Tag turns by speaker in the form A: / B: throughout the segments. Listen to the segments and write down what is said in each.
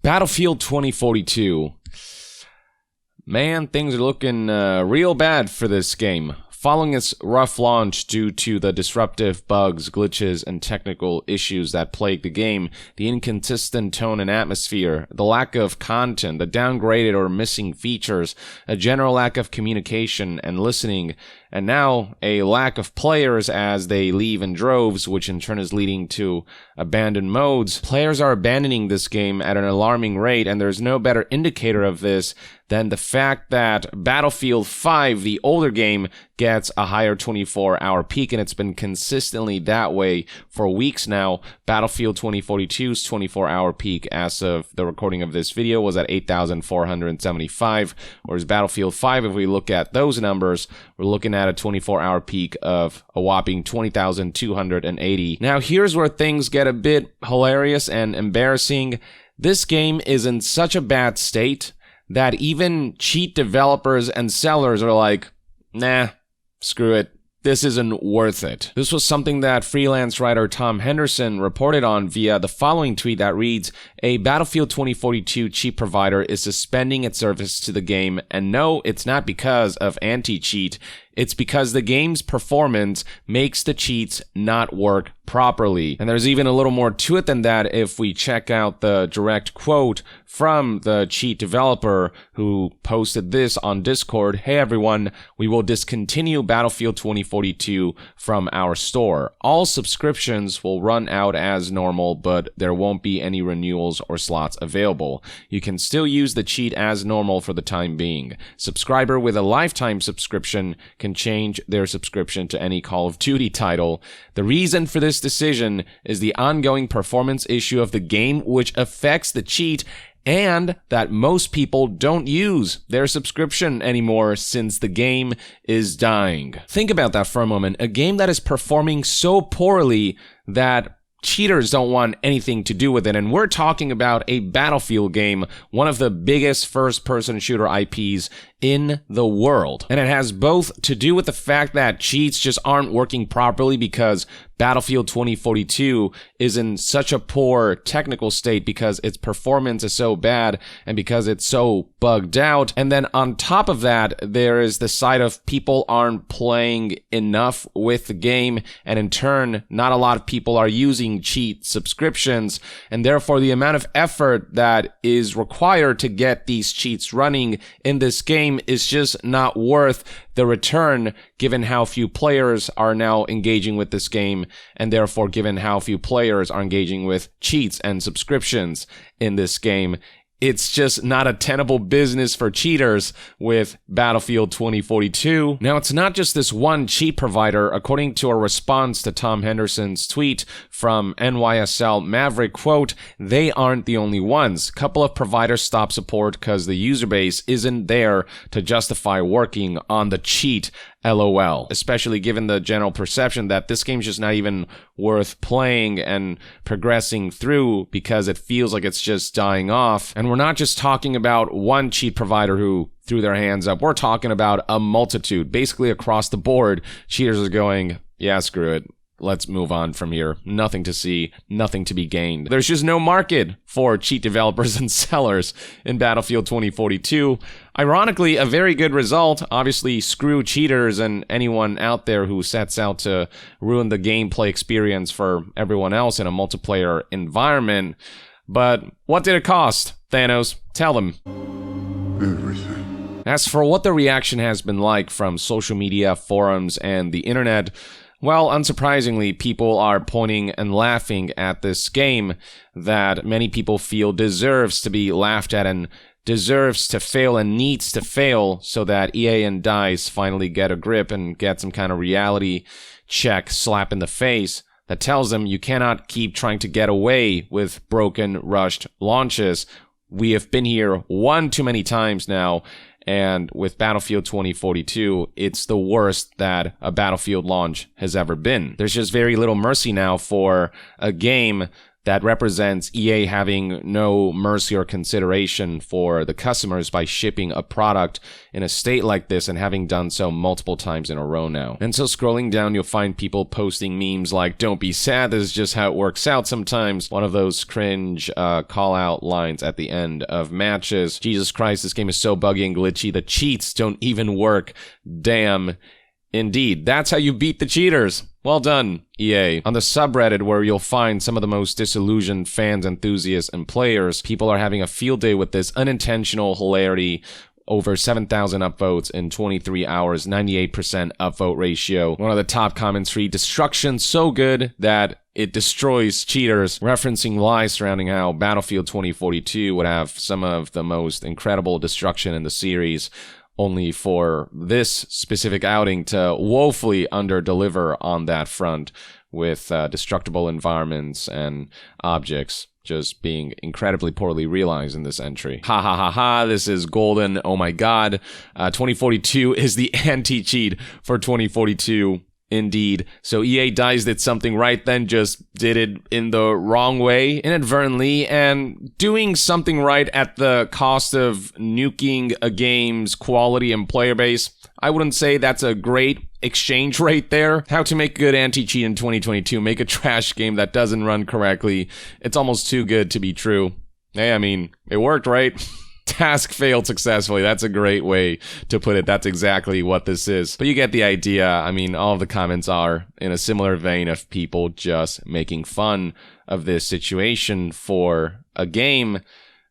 A: Battlefield 2042. Man, things are looking real bad for this game. Following its rough launch due to the disruptive bugs, glitches, and technical issues that plague the game, the inconsistent tone and atmosphere, the lack of content, the downgraded or missing features, a general lack of communication and listening, and now a lack of players as they leave in droves, which in turn is leading to abandoned modes. Players are abandoning this game at an alarming rate, and there's no better indicator of this than the fact that Battlefield 5, the older game, gets a higher 24-hour peak, and it's been consistently that way for weeks now. Battlefield 2042's 24-hour peak as of the recording of this video was at 8,475, whereas Battlefield 5, if we look at those numbers, we're looking at a 24-hour peak of a whopping 20,280. Now, here's where things get a bit hilarious and embarrassing. This game is in such a bad state that even cheat developers and sellers are like, nah, screw it. This isn't worth it. This was something that freelance writer Tom Henderson reported on via the following tweet that reads, "A Battlefield 2042 cheat provider is suspending its service to the game, and no, it's not because of anti-cheat. It's because the game's performance makes the cheats not work properly." And there's even a little more to it than that if we check out the direct quote from the cheat developer who posted this on Discord. "Hey everyone, we will discontinue Battlefield 2042 from our store. All subscriptions will run out as normal, but there won't be any renewals or slots available. You can still use the cheat as normal for the time being. Subscriber with a lifetime subscription can change their subscription to any Call of Duty title. The reason for this decision is the ongoing performance issue of the game, which affects the cheat, and that most people don't use their subscription anymore since the game is dying." Think about that for a moment. A game that is performing so poorly that cheaters don't want anything to do with it. And we're talking about a Battlefield game, one of the biggest first-person shooter IPs in the world. And it has both to do with the fact that cheats just aren't working properly because Battlefield 2042 is in such a poor technical state because its performance is so bad and because it's so bugged out. And then on top of that, there is the side of people aren't playing enough with the game, and in turn, not a lot of people are using cheat subscriptions, and therefore the amount of effort that is required to get these cheats running in this game is just not worth the return, given how few players are now engaging with this game, and therefore given how few players are engaging with cheats and subscriptions in this game. It's just not a tenable business for cheaters with Battlefield 2042. Now, it's not just this one cheat provider. According to a response to Tom Henderson's tweet from NYSL Maverick, quote, "They aren't the only ones. Couple of providers stop support because the user base isn't there to justify working on the cheat. LOL." Especially given the general perception that this game's just not even worth playing and progressing through because it feels like it's just dying off. And we're not just talking about one cheat provider who threw their hands up. We're talking about a multitude. Basically across the board, cheaters are going, yeah, screw it. Let's move on from here. Nothing to see, nothing to be gained. There's just no market for cheat developers and sellers in Battlefield 2042. Ironically, a very good result. Obviously, screw cheaters and anyone out there who sets out to ruin the gameplay experience for everyone else in a multiplayer environment. But what did it cost? Thanos, tell them. Everything. As for what the reaction has been like from social media, forums, and the internet, well, unsurprisingly, people are pointing and laughing at this game that many people feel deserves to be laughed at and deserves to fail and needs to fail so that EA and DICE finally get a grip and get some kind of reality check slap in the face that tells them you cannot keep trying to get away with broken, rushed launches. We have been here one too many times now. And with Battlefield 2042, it's the worst that a Battlefield launch has ever been. There's just very little mercy now for a game that represents EA having no mercy or consideration for the customers by shipping a product in a state like this and having done so multiple times in a row now. And so scrolling down, you'll find people posting memes like, "Don't be sad, this is just how it works out sometimes." One of those cringe call-out lines at the end of matches. "Jesus Christ, this game is so buggy and glitchy, the cheats don't even work. Damn." Indeed, that's how you beat the cheaters. Well done, EA. On the subreddit, where you'll find some of the most disillusioned fans, enthusiasts, and players, people are having a field day with this unintentional hilarity. Over 7,000 upvotes in 23 hours, 98% upvote ratio. One of the top comments read, "Destruction so good that it destroys cheaters," referencing lies surrounding how Battlefield 2042 would have some of the most incredible destruction in the series, only for this specific outing to woefully under-deliver on that front, with destructible environments and objects just being incredibly poorly realized in this entry. Ha ha ha ha, this is golden, oh my god. 2042 is the anti-cheat for 2042. Indeed. So EA did something right then, just did it in the wrong way, inadvertently, and doing something right at the cost of nuking a game's quality and player base. I wouldn't say that's a great exchange rate there. How to make a good anti-cheat in 2022, make a trash game that doesn't run correctly. It's almost too good to be true. Hey, I mean, it worked, right? Task failed successfully. That's a great way to put it. That's exactly what this is. But you get the idea. I mean, all of the comments are in a similar vein of people just making fun of this situation for a game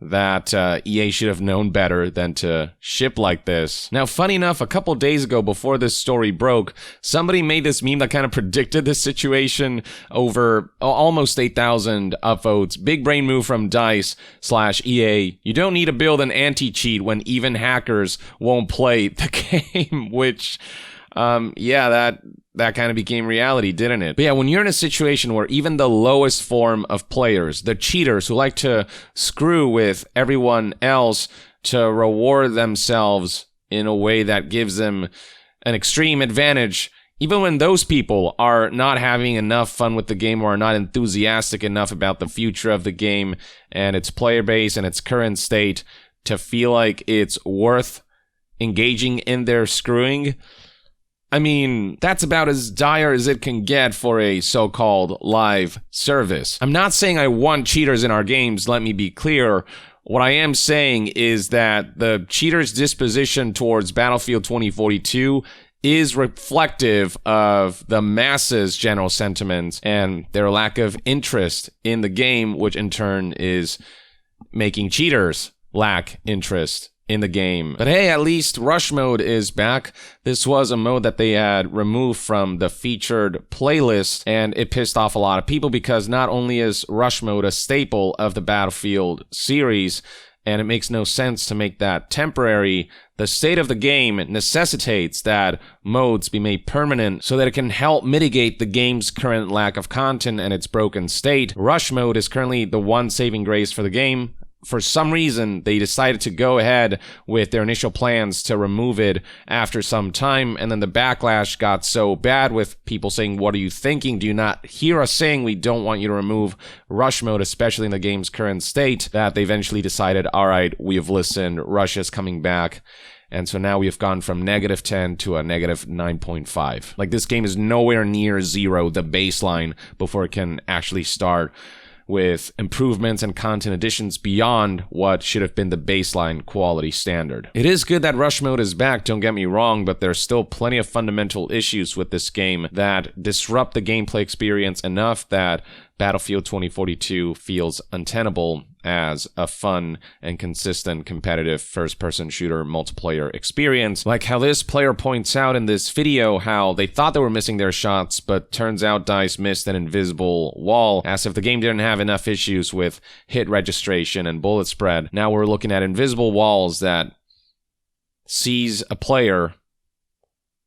A: that EA should have known better than to ship like this. Now, funny enough, a couple days ago, before this story broke, somebody made this meme that kind of predicted this situation. Over almost 8,000 upvotes. Big brain move from DICE/EA. You don't need to build an anti-cheat when even hackers won't play the game, which, yeah, that kind of became reality, didn't it? But yeah, when you're in a situation where even the lowest form of players, the cheaters who like to screw with everyone else to reward themselves in a way that gives them an extreme advantage, even when those people are not having enough fun with the game or are not enthusiastic enough about the future of the game and its player base and its current state to feel like it's worth engaging in their screwing, I mean, that's about as dire as it can get for a so-called live service. I'm not saying I want cheaters in our games, let me be clear. What I am saying is that the cheaters' disposition towards Battlefield 2042 is reflective of the masses' general sentiments and their lack of interest in the game, which in turn is making cheaters lack interest in the game. But hey, at least Rush Mode is back. This was a mode that they had removed from the featured playlist, and it pissed off a lot of people because not only is Rush Mode a staple of the Battlefield series, and it makes no sense to make that temporary, the state of the game necessitates that modes be made permanent so that it can help mitigate the game's current lack of content and its broken state. Rush Mode is currently the one saving grace for the game. For some reason, they decided to go ahead with their initial plans to remove it after some time, and then the backlash got so bad with people saying, "What are you thinking? Do you not hear us saying we don't want you to remove Rush Mode, especially in the game's current state?" that they eventually decided, all right, we have listened, Rush is coming back. And so now we've gone from -10 to a -9.5. Like, this game is nowhere near zero, the baseline, before it can actually start with improvements and content additions beyond what should have been the baseline quality standard. It is good that Rush Mode is back, don't get me wrong, but there's still plenty of fundamental issues with this game that disrupt the gameplay experience enough that Battlefield 2042 feels untenable as a fun and consistent competitive first-person shooter multiplayer experience. Like how this player points out in this video how they thought they were missing their shots, but turns out DICE missed an invisible wall, as if the game didn't have enough issues with hit registration and bullet spread. Now we're looking at invisible walls that sees a player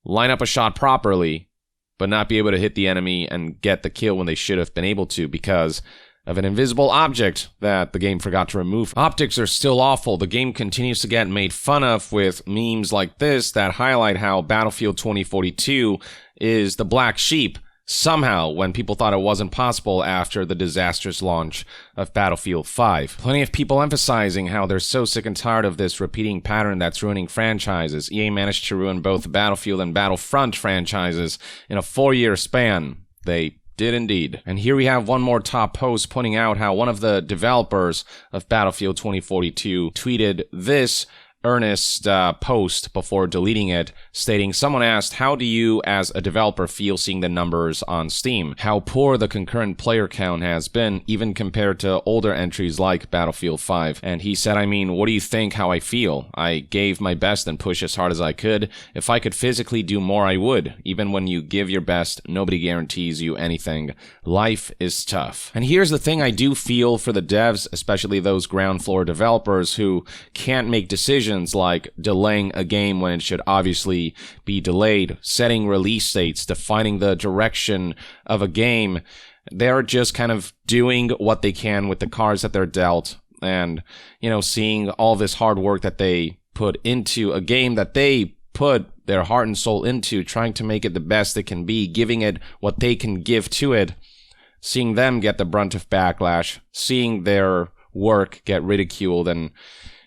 A: line up a shot properly, but not be able to hit the enemy and get the kill when they should have been able to because of an invisible object that the game forgot to remove. Optics are still awful. The game continues to get made fun of with memes like this that highlight how Battlefield 2042 is the black sheep somehow when people thought it wasn't possible after the disastrous launch of Battlefield 5. Plenty of people emphasizing how they're so sick and tired of this repeating pattern that's ruining franchises. EA managed to ruin both the Battlefield and Battlefront franchises in a 4-year span. They did indeed. And here we have one more top post pointing out how one of the developers of Battlefield 2042 tweeted this earnest post before deleting it, stating, someone asked, how do you as a developer feel seeing the numbers on Steam? How poor the concurrent player count has been, even compared to older entries like Battlefield 5. And he said, I mean, what do you think how I feel? I gave my best and pushed as hard as I could. If I could physically do more, I would. Even when you give your best, nobody guarantees you anything. Life is tough. And here's the thing I do feel for the devs, especially those ground floor developers who can't make decisions like delaying a game when it should obviously be delayed, setting release dates, defining the direction of a game. They're just kind of doing what they can with the cards that they're dealt, and, you know, seeing all this hard work that they put into a game that they put their heart and soul into, trying to make it the best it can be, giving it what they can give to it, seeing them get the brunt of backlash, seeing their work get ridiculed, and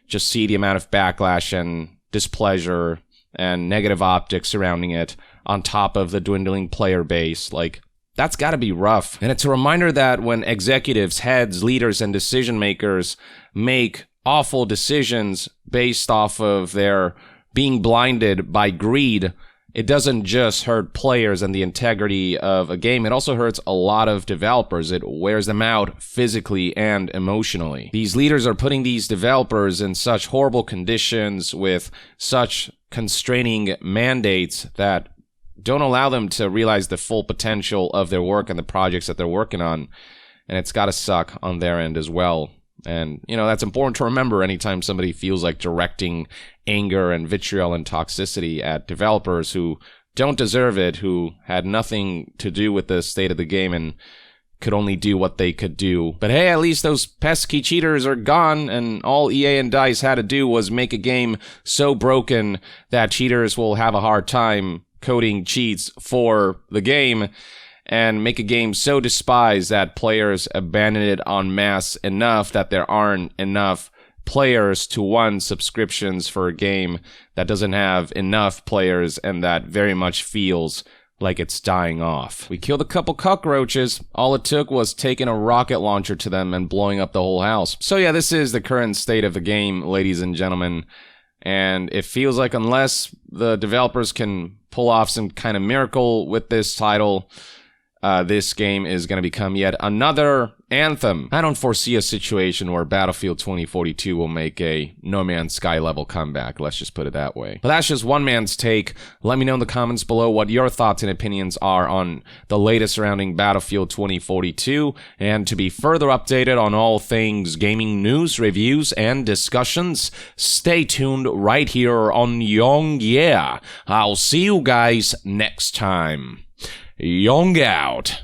A: just see the amount of backlash and displeasure and negative optics surrounding it on top of the dwindling player base. Like, that's gotta be rough. And it's a reminder that when executives, heads, leaders, and decision makers make awful decisions based off of their being blinded by greed, it doesn't just hurt players and the integrity of a game, it also hurts a lot of developers. It wears them out physically and emotionally. These leaders are putting these developers in such horrible conditions with such constraining mandates that don't allow them to realize the full potential of their work and the projects that they're working on. And it's gotta suck on their end as well. And, you know, that's important to remember anytime somebody feels like directing anger and vitriol and toxicity at developers who don't deserve it, who had nothing to do with the state of the game and could only do what they could do. But hey, at least those pesky cheaters are gone, and all EA and DICE had to do was make a game so broken that cheaters will have a hard time coding cheats for the game, and make a game so despised that players abandon it en masse enough that there aren't enough players to warrant subscriptions for a game that doesn't have enough players and that very much feels like it's dying off. We killed a couple cockroaches. All it took was taking a rocket launcher to them and blowing up the whole house. So yeah, this is the current state of the game, ladies and gentlemen. And it feels like unless the developers can pull off some kind of miracle with this title, this game is going to become yet another Anthem. I don't foresee a situation where Battlefield 2042 will make a No Man's Sky level comeback, let's just put it that way. But that's just one man's take. Let me know in the comments below what your thoughts and opinions are on the latest surrounding Battlefield 2042, and to be further updated on all things gaming news, reviews, and discussions, stay tuned right here on Young Yeah. I'll see you guys next time. Young out.